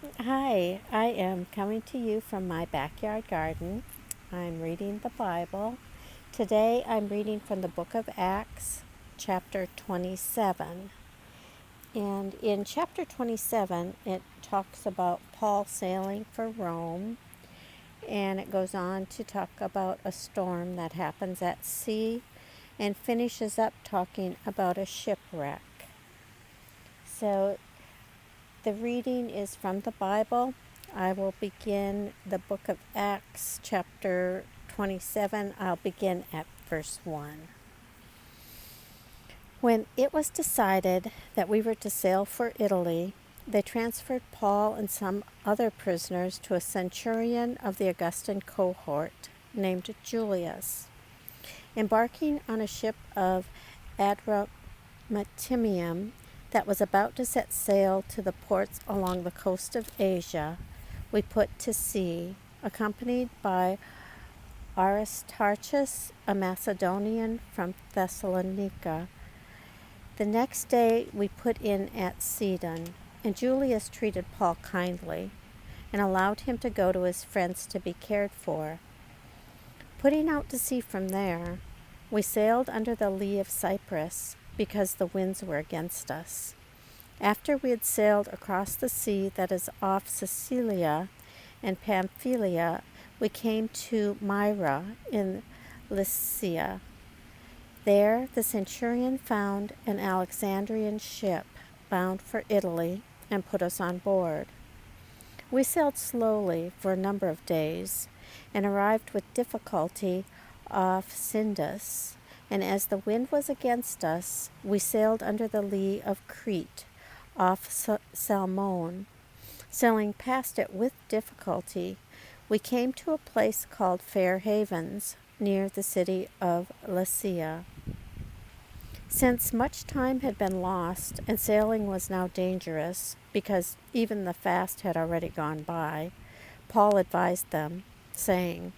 Hi, I am coming to you from my backyard garden. I'm reading the Bible. Today I'm reading from the book of Acts, chapter 27. And in chapter 27, it talks about Paul sailing for Rome, and it goes on to talk about a storm that happens at sea and finishes up talking about a shipwreck. So the reading is from the Bible. I will begin the book of Acts, chapter 27. I'll begin at verse 1. When it was decided that we were to sail for Italy, they transferred Paul and some other prisoners to a centurion of the Augustan cohort named Julius. Embarking on a ship of Adramyttium that was about to set sail to the ports along the coast of Asia, we put to sea, accompanied by Aristarchus, a Macedonian from Thessalonica. The next day we put in at Sidon, and Julius treated Paul kindly and allowed him to go to his friends to be cared for. Putting out to sea from there, we sailed under the lee of Cyprus because the winds were against us. After we had sailed across the sea that is off Sicilia and Pamphylia, we came to Myra in Lycia. There the centurion found an Alexandrian ship bound for Italy and put us on board. We sailed slowly for a number of days and arrived with difficulty off Sindus, and as the wind was against us, we sailed under the lee of Crete off Salmone. Sailing past it with difficulty, we came to a place called Fair Havens, near the city of Lycia. Since much time had been lost and sailing was now dangerous, because even the fast had already gone by, Paul advised them, saying,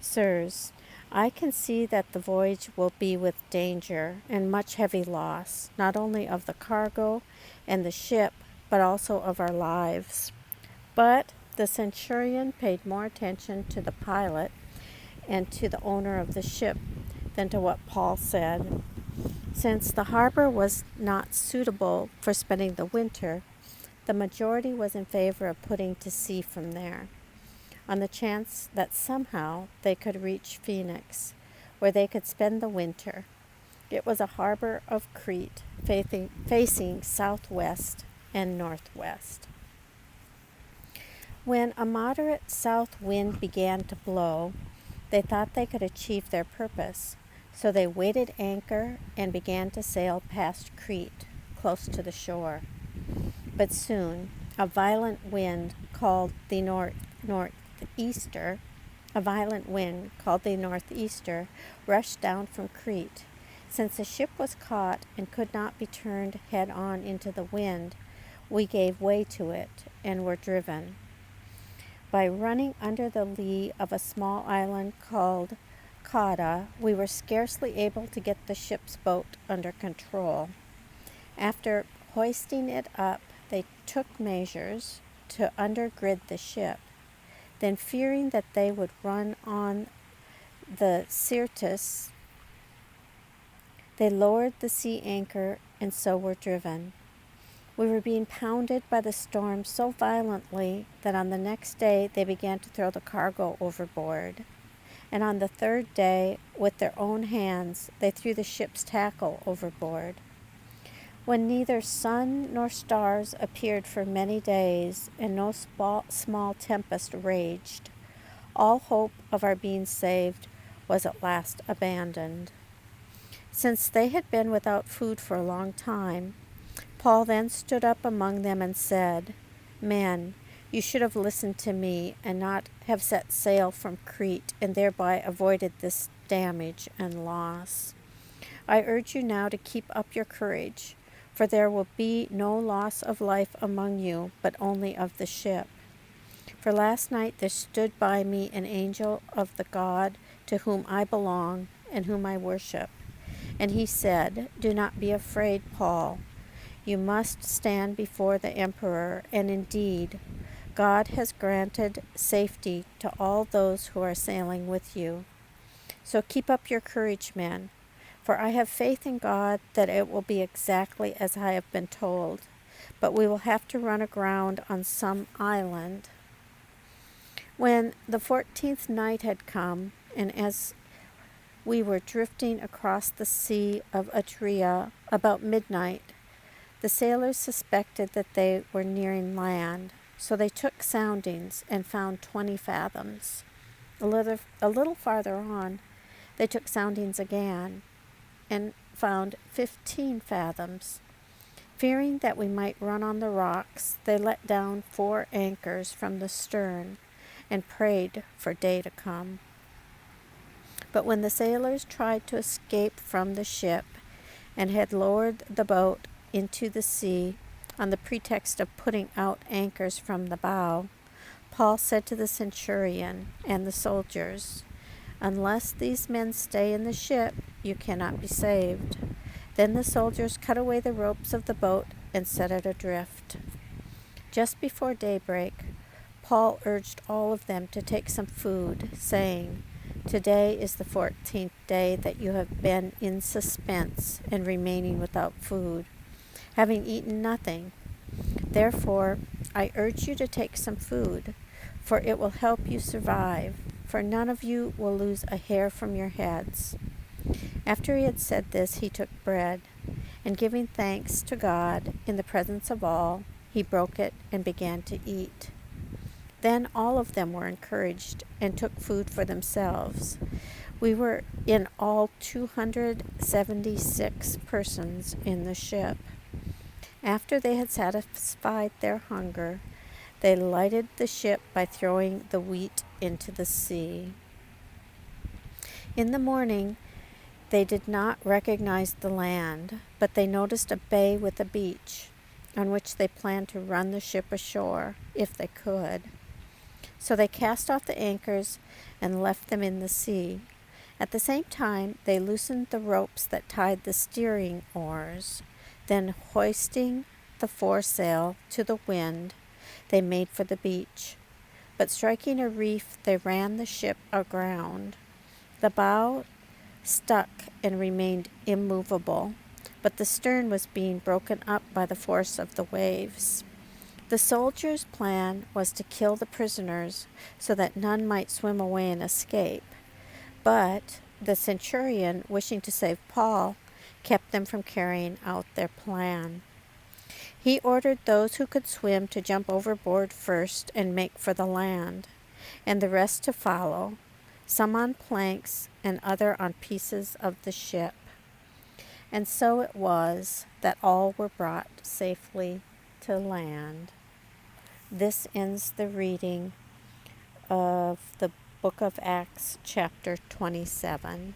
"Sirs, I can see that the voyage will be with danger and much heavy loss, not only of the cargo and the ship, but also of our lives." But the centurion paid more attention to the pilot and to the owner of the ship than to what Paul said. Since the harbor was not suitable for spending the winter, the majority was in favor of putting to sea from there, on the chance that somehow they could reach Phoenix, where they could spend the winter. It was a harbor of Crete, facing southwest and northwest. When a moderate south wind began to blow, they thought they could achieve their purpose, so they weighed anchor and began to sail past Crete, close to the shore. But soon a violent wind called the northeaster rushed down from Crete. Since the ship was caught and could not be turned head on into the wind, we gave way to it and were driven. By running under the lee of a small island called Cauda, we were scarcely able to get the ship's boat under control. After hoisting it up, they took measures to undergird the ship. Then, fearing that they would run on the Syrtis, they lowered the sea anchor and so were driven. We were being pounded by the storm so violently that on the next day they began to throw the cargo overboard. And on the third day, with their own hands, they threw the ship's tackle overboard. When neither sun nor stars appeared for many days, and no small tempest raged, all hope of our being saved was at last abandoned. Since they had been without food for a long time, Paul then stood up among them and said, "Men, you should have listened to me and not have set sail from Crete and thereby avoided this damage and loss. I urge you now to keep up your courage, for there will be no loss of life among you, but only of the ship. For last night there stood by me an angel of the God to whom I belong and whom I worship. And he said, 'Do not be afraid, Paul. You must stand before the emperor, and indeed, God has granted safety to all those who are sailing with you. So keep up your courage, men, for I have faith in God that it will be exactly as I have been told, but we will have to run aground on some island." When the 14th night had come, and as we were drifting across the Sea of Adria about midnight, the sailors suspected that they were nearing land, so they took soundings and found 20 fathoms. A little farther on, they took soundings again and found 15 fathoms. Fearing that we might run on the rocks, they let down 4 anchors from the stern and prayed for day to come. But when the sailors tried to escape from the ship and had lowered the boat into the sea on the pretext of putting out anchors from the bow, Paul said to the centurion and the soldiers, "Unless these men stay in the ship, you cannot be saved." Then the soldiers cut away the ropes of the boat and set it adrift. Just before daybreak, Paul urged all of them to take some food, saying, "Today is the 14th day that you have been in suspense and remaining without food, having eaten nothing. Therefore, I urge you to take some food, for it will help you survive, for none of you will lose a hair from your heads." After he had said this, he took bread, and giving thanks to God in the presence of all, he broke it and began to eat. Then all of them were encouraged and took food for themselves. We were in all 276 persons in the ship. After they had satisfied their hunger, they lighted the ship by throwing the wheat into the sea. In the morning, they did not recognize the land, but they noticed a bay with a beach, on which they planned to run the ship ashore, if they could. So they cast off the anchors and left them in the sea. At the same time, they loosened the ropes that tied the steering oars. Then, hoisting the foresail to the wind, they made for the beach. But striking a reef, they ran the ship aground. The bow stuck and remained immovable, but the stern was being broken up by the force of the waves. The soldiers' plan was to kill the prisoners so that none might swim away and escape. But the centurion, wishing to save Paul, kept them from carrying out their plan. He ordered those who could swim to jump overboard first and make for the land, and the rest to follow, some on planks and other on pieces of the ship. And so it was that all were brought safely to land. This ends the reading of the book of Acts, chapter 27.